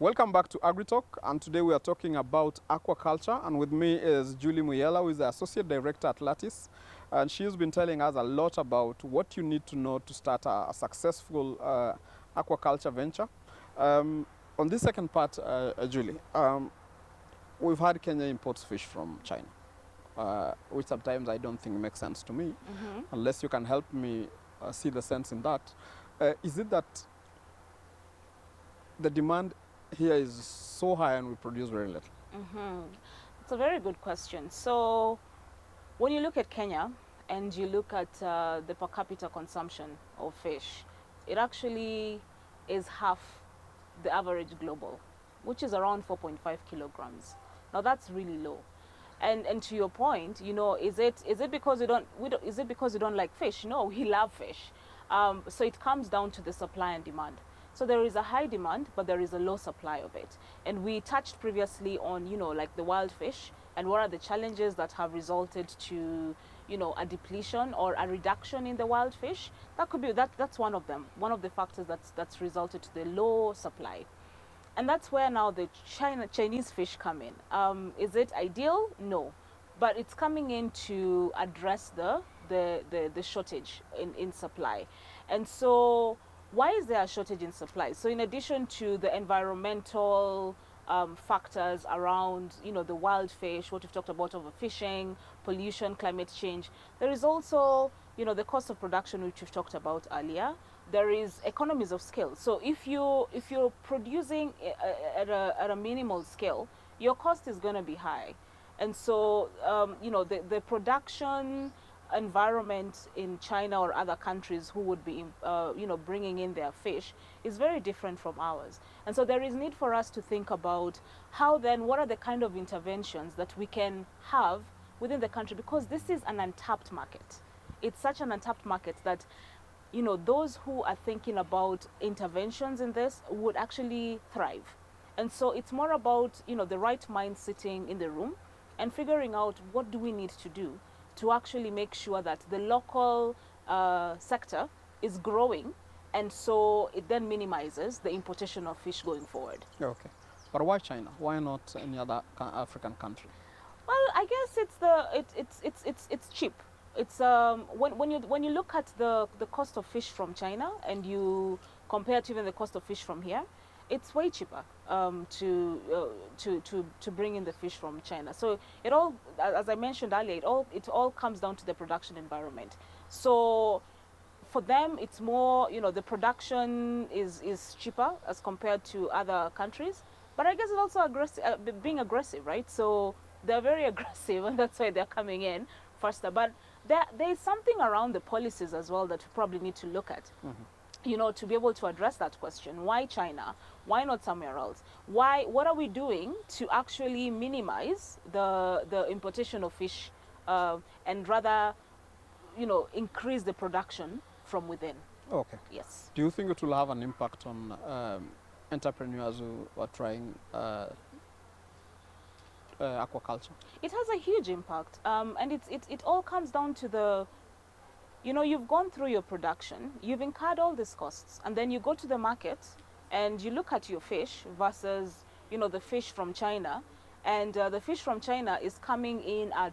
Welcome back to AgriTalk, and today we are talking about aquaculture, and with me is Julie Muyela, who is the Associate Director at Lattice, and she's been telling us a lot about what you need to know to start a successful aquaculture venture. On this second part, Julie, we've had Kenya imports fish from China, which sometimes I don't think makes sense to me, unless you can help me see the sense in that. Is it that the demand here is so high and we produce very little? It's a very good question. So when you look at Kenya and you look at the per capita consumption of fish, it actually is half the average global, which is around 4.5 kilograms. Now that's really low. And to your point, you know, is it because we don't like fish? No, we love fish. So it comes down to the supply and demand. So there is a high demand, but there is a low supply of it. And we touched previously on, you know, like the wild fish and what are the challenges that have resulted to, you know, a depletion or a reduction in the wild fish. That could be that's one of them. One of the factors that's resulted to the low supply. And that's where now the Chinese fish come in. Is it ideal? No, but it's coming in to address the shortage in supply. And so why is there a shortage in supply? So in addition to the environmental factors around, you know, the wild fish, what we've talked about overfishing, pollution, climate change, there is also, you know, the cost of production, which we've talked about earlier. There is economies of scale. So if you're producing at a minimal scale, your cost is going to be high. And so you know, the production environment in China or other countries who would be you know, bringing in their fish is very different from ours. And so there is need for us to think about how then, what are the kind of interventions that we can have within the country, because this is an untapped market. It's such an untapped market that, you know, those who are thinking about interventions in this would actually thrive. And so it's more about, you know, the right mind sitting in the room and figuring out what do we need to do to actually make sure that the local sector is growing, and so it then minimizes the importation of fish going forward. Okay, but why China? Why not any other African country? Well, I guess it's cheap. It's when you look at the cost of fish from China and you compare to even the cost of fish from here, it's way cheaper to bring in the fish from China. So it all, as I mentioned earlier, it all comes down to the production environment. So for them, it's more, you know, the production is cheaper as compared to other countries. But I guess it's also being aggressive, right? So they're very aggressive, and that's why they're coming in faster. But there's something around the policies as well that we probably need to look at. You know, to be able to address that question. Why China? Why not somewhere else? What are we doing to actually minimize the importation of fish and rather, you know, increase the production from within? Okay. Yes. Do you think it will have an impact on entrepreneurs who are trying aquaculture? It has a huge impact, and it all comes down to the, you know, you've gone through your production, you've incurred all these costs, and then you go to the market and you look at your fish versus, you know, the fish from China, and the fish from China is coming in at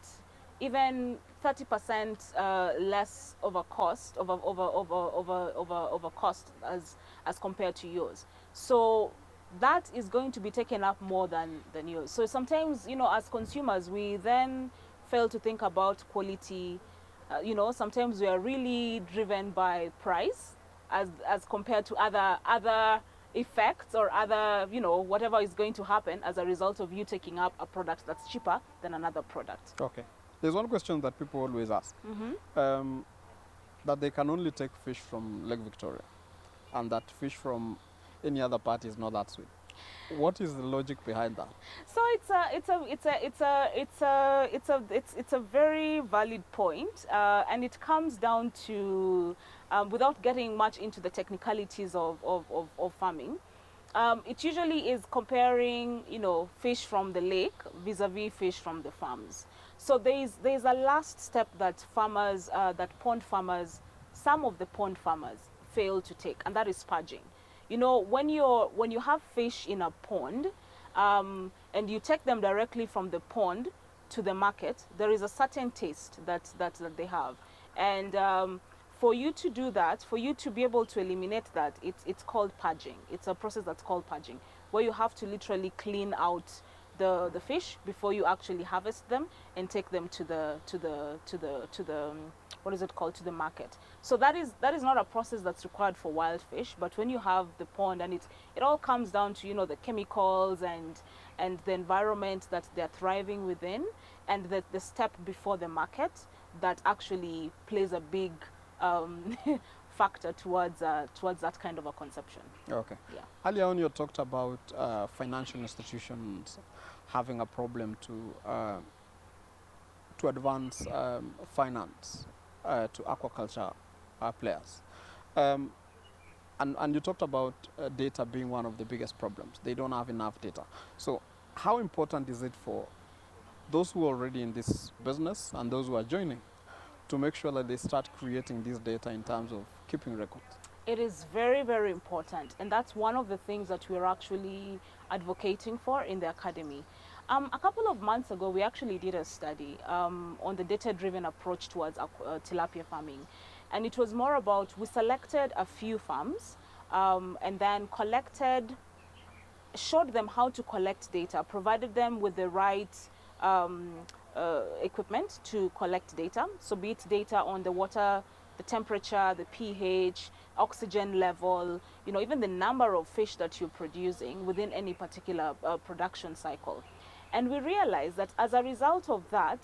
even 30% less of a cost of a cost as compared to yours. So that is going to be taken up more than yours. So sometimes, you know, as consumers, we then fail to think about quality. You know, sometimes we are really driven by price as compared to other effects or other, you know, whatever is going to happen as a result of you taking up a product that's cheaper than another product. Okay. There's one question that people always ask, that they can only take fish from Lake Victoria, and that fish from any other part is not that sweet. What is the logic behind that? So it's a very valid point, and it comes down to, without getting much into the technicalities of farming, it usually is comparing, you know, fish from the lake vis-a-vis fish from the farms. So there's a last step that some of the pond farmers fail to take, and that is spudging. You know, when you have fish in a pond, and you take them directly from the pond to the market, there is a certain taste that they have, and for you to do that, for you to be able to eliminate that, it's called purging. It's a process that's called purging, where you have to literally clean out the fish before you actually harvest them and take them to the what is it called, to the market. So that is not a process that's required for wild fish, but when you have the pond, and it all comes down to, you know, the chemicals and the environment that they're thriving within, and the step before the market that actually plays a big factor towards that kind of a conception. Okay. Yeah. Earlier on, you talked about financial institutions having a problem to advance finance to aquaculture players. And you talked about data being one of the biggest problems. They don't have enough data. So how important is it for those who are already in this business and those who are joining to make sure that they start creating this data in terms of keeping records? It is very, very important, and that's one of the things that we're actually advocating for in the academy. A couple of months ago, we actually did a study on the data-driven approach towards tilapia farming. And it was more about, we selected a few farms and then showed them how to collect data, provided them with the right equipment to collect data. So be it data on the water, the temperature, the pH, oxygen level, you know, even the number of fish that you're producing within any particular production cycle. And we realized that as a result of that,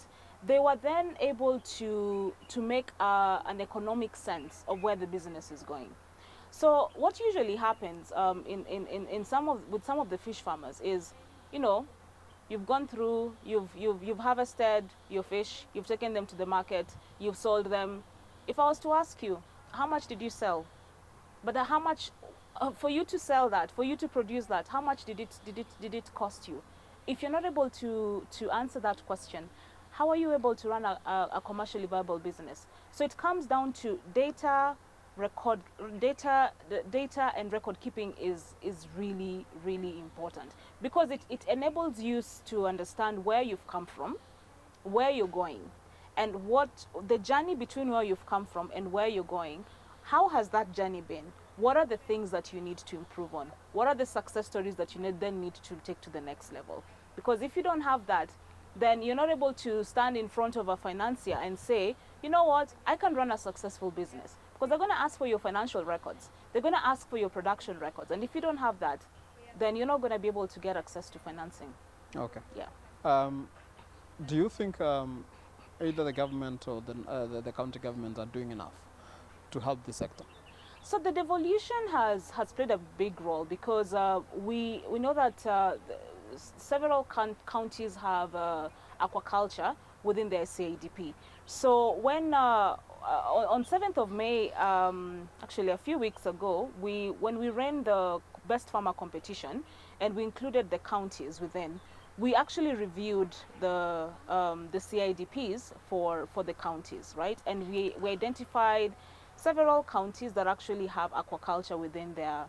they were then able to make an economic sense of where the business is going. So what usually happens with some of the fish farmers is, you know, you've gone through, you've harvested your fish, you've taken them to the market, you've sold them. If I was to ask you, how much did you sell? But how much for you to sell that, for you to produce that, how much did it cost you? If you're not able to answer that question, how are you able to run a commercially viable business? So it comes down to data and record keeping is really, really important, because it enables you to understand where you've come from, where you're going, and what the journey between where you've come from and where you're going. How has that journey been? What are the things that you need to improve on? What are the success stories that you then need to take to the next level? Because if you don't have that, then you're not able to stand in front of a financier and say, you know what, I can run a successful business. Because they're going to ask for your financial records. They're going to ask for your production records. And if you don't have that, then you're not going to be able to get access to financing. Okay. Yeah. Do you think either the government or the county governments are doing enough to help the sector? So the devolution has played a big role, because we know that several counties have aquaculture within their CADP. So when on 7th of May, actually a few weeks ago, when we ran the best farmer competition and we included the counties within, we actually reviewed the CIDPs for the counties, right? And we identified several counties that actually have aquaculture within their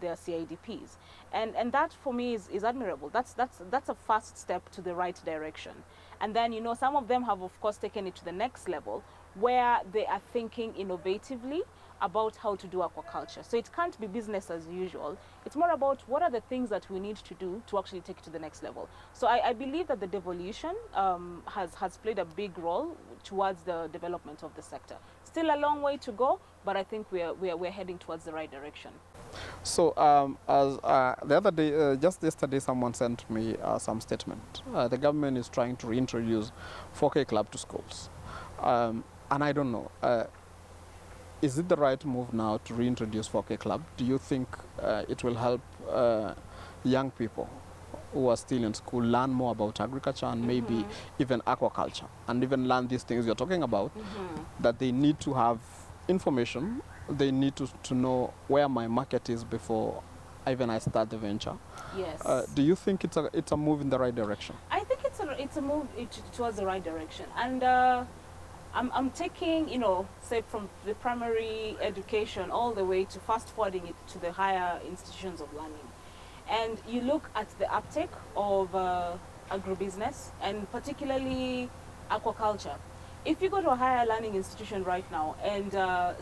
CIDPs, and that for me is admirable. That's a first step to the right direction. And then, you know, some of them have of course taken it to the next level, where they are thinking innovatively about how to do aquaculture. So it can't be business as usual. It's more about what are the things that we need to do to actually take it to the next level. So I believe that the devolution has played a big role towards the development of the sector. Still a long way to go, but I think we're heading towards the right direction. So as the other day, just yesterday, someone sent me some statement. The government is trying to reintroduce 4K Club to schools. And I don't know, is it the right move now to reintroduce 4K Club? Do you think it will help young people who are still in school learn more about agriculture and maybe even aquaculture, and even learn these things you're talking about, that they need to have information, they need to know where my market is before even I start the venture? Yes. Do you think it's a move in the right direction? I think it's a move towards the right direction, and I'm taking, you know, say from the primary education all the way to fast forwarding it to the higher institutions of learning. And you look at the uptake of agribusiness and particularly aquaculture. If you go to a higher learning institution right now and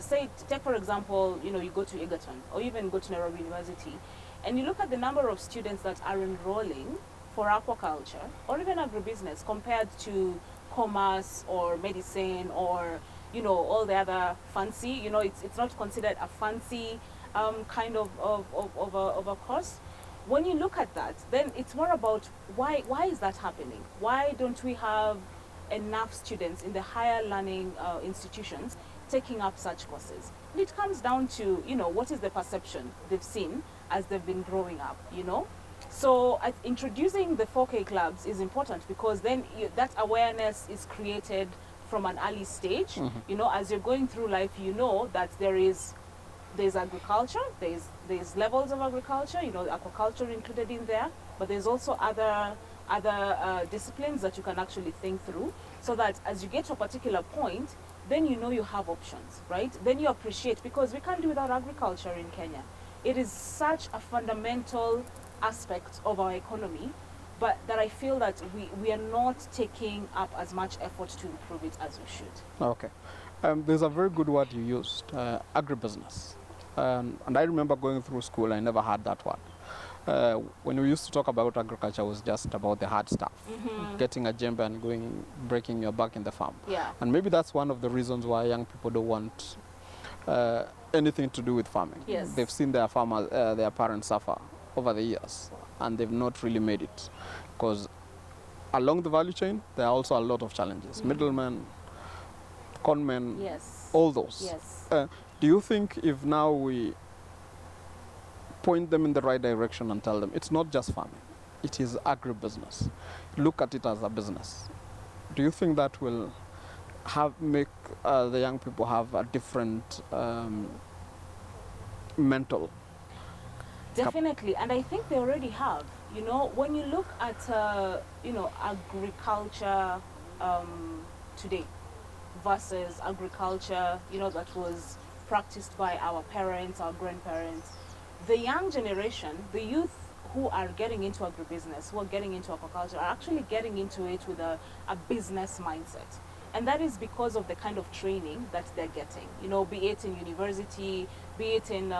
say, take for example, you know, you go to Egerton or even go to Nairobi University and you look at the number of students that are enrolling for aquaculture or even agribusiness compared to commerce or medicine or, you know, all the other fancy, you know, it's not considered a fancy kind of a course. When you look at that, then it's more about why is that happening? Why don't we have enough students in the higher learning institutions taking up such courses? And it comes down to, you know, what is the perception they've seen as they've been growing up, you know? So introducing the 4K clubs is important because then that awareness is created from an early stage. You know, as you're going through life, you know that there's agriculture, there's levels of agriculture, you know, aquaculture included in there, but there's also other disciplines that you can actually think through, so that as you get to a particular point, then you know you have options, right? Then you appreciate, because we can't do without agriculture in Kenya. It is such a fundamental aspect of our economy, but that I feel that we are not taking up as much effort to improve it as we should. Okay. There's a very good word you used, agribusiness. And I remember going through school, I never had that word. When we used to talk about agriculture, it was just about the hard stuff, getting a jembe and breaking your back in the farm. Yeah. And maybe that's one of the reasons why young people don't want anything to do with farming. Yes. They've seen their farmers, their parents suffer over the years, and they've not really made it. Because along the value chain, there are also a lot of challenges. Middlemen, conmen, Yes. all those. Yes. Do you think if now we point them in the right direction and tell them it's not just farming, it is agribusiness, look at it as a business, do you think that will make the young people have a different mental? Definitely, and I think they already have. You know, when you look at you know, agriculture today versus agriculture, you know, that was practiced by our parents, our grandparents, the young generation, the youth who are getting into agribusiness, who are getting into aquaculture, are actually getting into it with a business mindset. And that is because of the kind of training that they're getting, you know, be it in university, be it in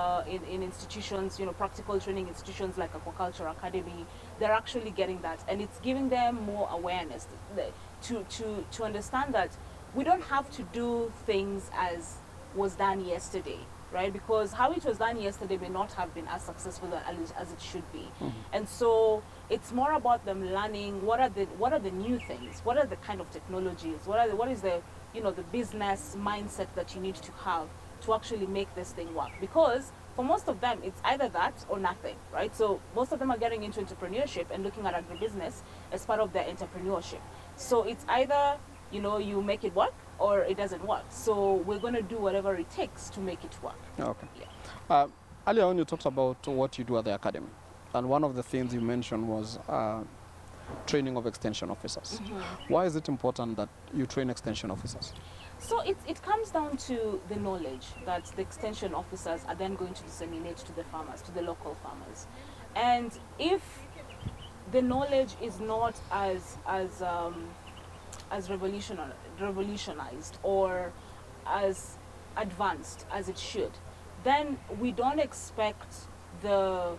institutions, you know, practical training institutions like Aquaculture Academy. They're actually getting that, and it's giving them more awareness to understand that we don't have to do things as was done yesterday, right? Because how it was done yesterday may not have been as successful as it should be. And so it's more about them learning what are the new things, what are the kind of technologies, what is the, you know, the business mindset that you need to have to actually make this thing work. Because for most of them, it's either that or nothing, right? So most of them are getting into entrepreneurship and looking at agribusiness as part of their entrepreneurship. So it's either, you know, you make it work or it doesn't work. So we're going to do whatever it takes to make it work. Okay. Yeah. Earlier on, you talked about what you do at the academy. And one of the things you mentioned was training of extension officers. Why is it important that you train extension officers? So it comes down to the knowledge that the extension officers are then going to disseminate to the farmers, to the local farmers. And if the knowledge is not as revolutionized or as advanced as it should, then we don't expect the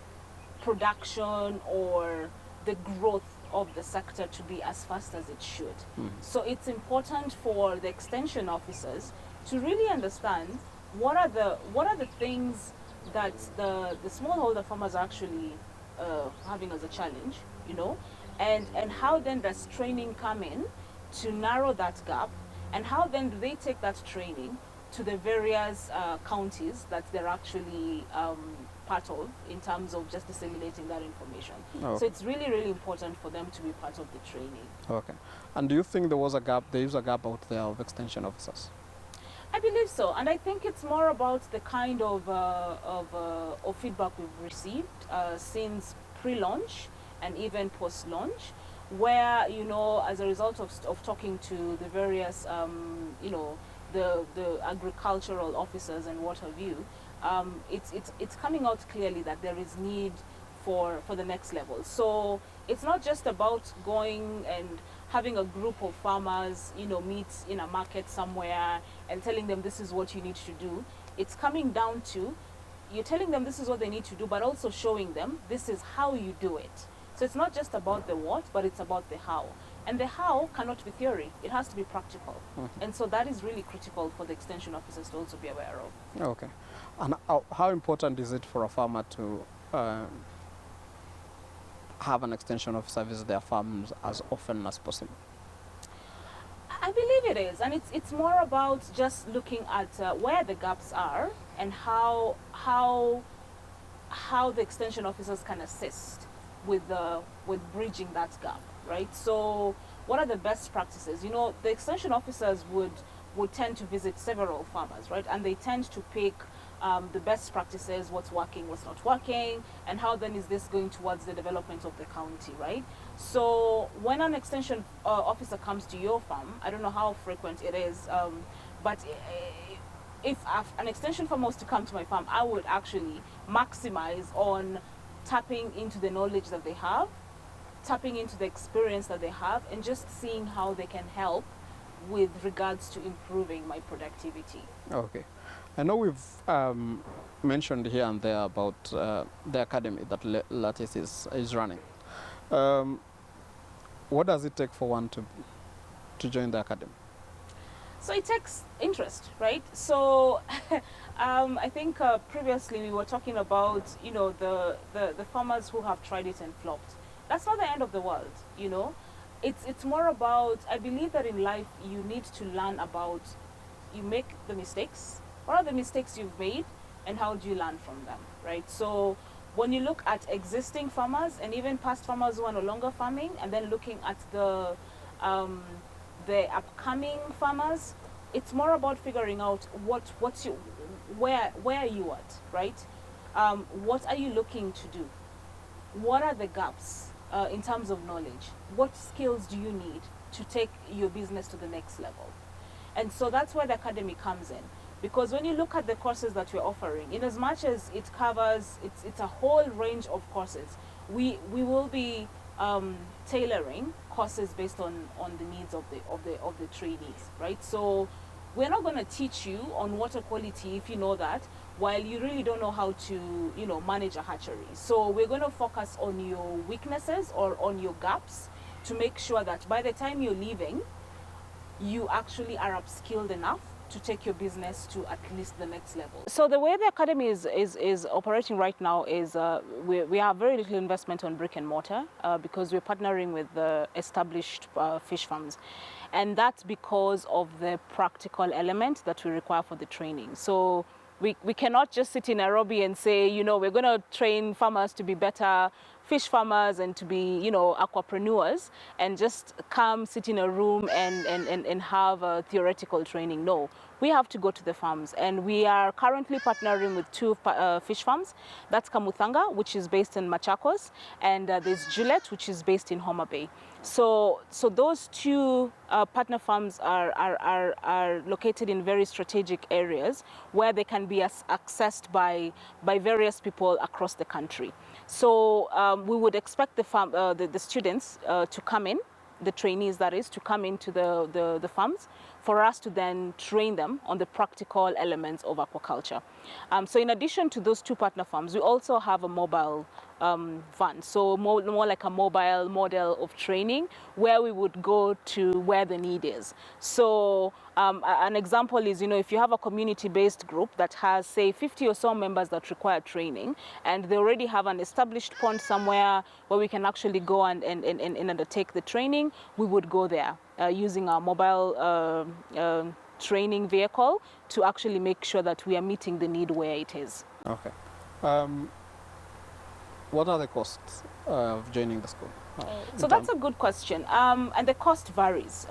production or the growth of the sector to be as fast as it should. So it's important for the extension officers to really understand what are the things that the smallholder farmers are actually having as a challenge, you know, and how then does training come in to narrow that gap, and how then do they take that training to the various counties that they're actually part of in terms of just disseminating that information. Okay. So it's really, really important for them to be part of the training. Okay. And do you think there is a gap out there of extension officers? I believe so, and I think it's more about the kind of feedback we've received since pre-launch and even post-launch. where, you know, as a result of talking to the various, you know, the agricultural officers and what have you, it's coming out clearly that there is need for the next level. So it's not just about going and having a group of farmers, you know, meet in a market somewhere and telling them this is what you need to do. It's coming down to you're telling them this is what they need to do, but also showing them this is how you do it. So it's not just about the what, but it's about the how. And the how cannot be theory. It has to be practical. And so that is really critical for the extension officers to also be aware of. Okay. And how important is it for a farmer to have an extension officer visit their farms as often as possible? I believe it is, and it's more about just looking at where the gaps are and how the extension officers can assist with bridging that gap, right? So what are the best practices? You know, the extension officers would tend to visit several farmers, right? And they tend to pick the best practices, what's working, what's not working, and how then is this going towards the development of the county, right? So when an extension officer comes to your farm, I don't know how frequent it is, but if an extension farmer was to come to my farm, I would actually maximize on tapping into the knowledge that they have, tapping into the experience that they have, and just seeing how they can help with regards to improving my productivity. Okay. I know we've mentioned here and there about the academy that Lattice is running. What does it take for one to join the academy? So it takes interest, right? So I think previously we were talking about, you know, the farmers who have tried it and flopped. That's not the end of the world, you know. It's more about, I believe that in life you need to learn about, you make the mistakes. What are the mistakes you've made and how do you learn from them, right? So when you look at existing farmers and even past farmers who are no longer farming, and then looking at the upcoming farmers, it's more about figuring out where are you at, right? What are you looking to do? What are the gaps in terms of knowledge? What skills do you need to take your business to the next level? And so that's where the academy comes in. Because when you look at the courses that we're offering, in as much as it covers, it's a whole range of courses, we will be tailoring courses based on the needs of the trainees, right? So we're not going to teach you on water quality if you know that, while you really don't know how to, you know, manage a hatchery. So we're going to focus on your weaknesses or on your gaps to make sure that by the time you're leaving, you actually are upskilled enough to take your business to at least the next level. So the way the academy is operating right now is we have very little investment on brick and mortar because we're partnering with the established fish farms. And that's because of the practical element that we require for the training. So we cannot just sit in Nairobi and say, you know, we're going to train farmers to be better fish farmers and to be, you know, aquapreneurs, and just come sit in a room and have a theoretical training. No, we have to go to the farms, and we are currently partnering with two fish farms. That's Kamuthanga, which is based in Machakos, and there's Juliet, which is based in Homa Bay. So those two partner farms are located in very strategic areas where they can be accessed by various people across the country. So we would expect the students to come in, the trainees that is, to come into the farms for us to then train them on the practical elements of aquaculture. So in addition to those two partner farms, we also have a mobile van, so more like a mobile model of training where we would go to where the need is. So an example is, you know, if you have a community-based group that has, say, 50 or so members that require training, and they already have an established pond somewhere where we can actually go and undertake the training, we would go there using our mobile training vehicle to actually make sure that we are meeting the need where it is. Okay. What are the costs of joining the school? So that's a good question, and the cost varies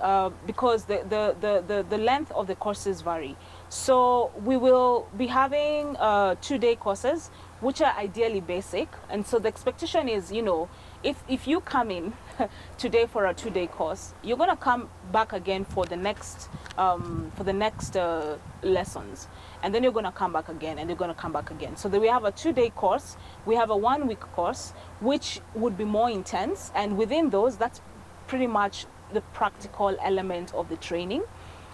because the length of the courses vary. So we will be having 2-day courses, which are ideally basic, and so the expectation is, you know, if you come in today for a 2-day course, you're going to come back again for the next lessons, and then you're going to come back again, and you're going to come back again. So then we have a 2-day course, we have a 1-week course, which would be more intense, and within those, that's pretty much the practical element of the training.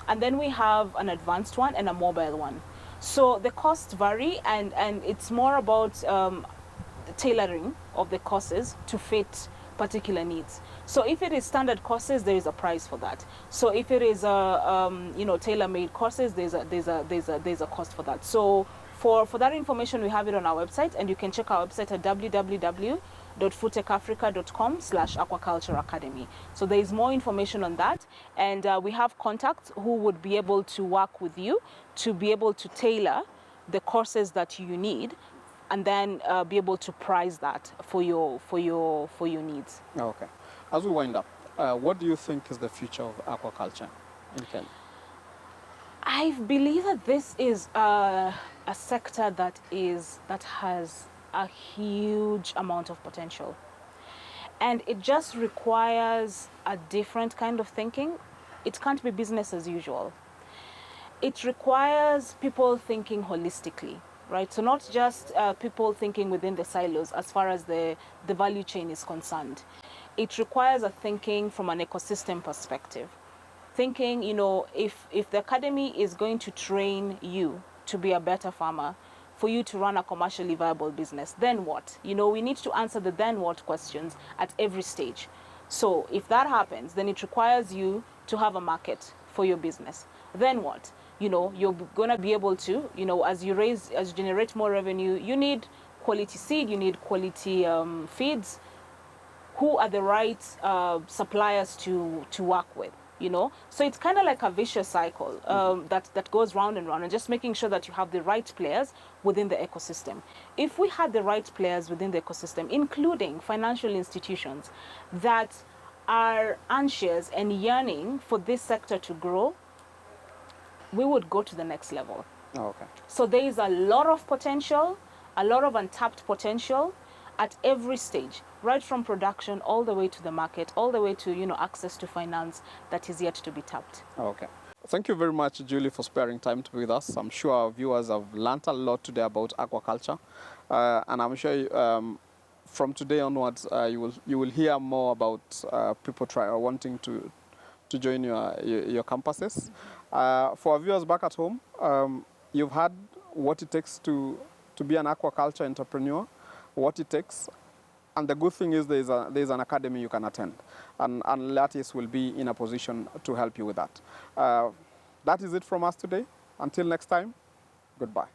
And then we have an advanced one and a mobile one. So the costs vary, and it's more about the tailoring of the courses to fit particular needs. So if it is standard courses, there is a price for that. So if it is tailor-made courses, there's a cost for that. So for that information, we have it on our website, and you can check our website at www.foodtechafrica.com/aquaculture academy. So there is more information on that, and we have contacts who would be able to work with you to be able to tailor the courses that you need, and then be able to price that for your needs. Okay. As we wind up, what do you think is the future of aquaculture in Kenya? I believe that this is a sector that has a huge amount of potential, and it just requires a different kind of thinking. It can't be business as usual. It requires people thinking holistically, right? So not just people thinking within the silos as far as the value chain is concerned. It requires a thinking from an ecosystem perspective. Thinking, if the academy is going to train you to be a better farmer, for you to run a commercially viable business, then what? We need to answer the then what questions at every stage. So if that happens, then it requires you to have a market for your business. Then what? You're going to be able to, as you generate more revenue, you need quality seed, you need quality feeds. Who are the right suppliers to work with? So it's kind of like a vicious cycle that goes round and round, and just making sure that you have the right players within the ecosystem. If we had the right players within the ecosystem, including financial institutions that are anxious and yearning for this sector to grow, we would go to the next level. Okay. So there is a lot of potential, a lot of untapped potential at every stage, right from production all the way to the market, all the way to access to finance that is yet to be tapped. Okay. Thank you very much, Julie, for sparing time to be with us. I'm sure our viewers have learnt a lot today about aquaculture, and I'm sure from today onwards you will hear more about people wanting to join your campuses. For our viewers back at home, you've heard what it takes to be an aquaculture entrepreneur, what it takes. And the good thing is there's an academy you can attend, and Lattice will be in a position to help you with that. That is it from us today. Until next time, goodbye.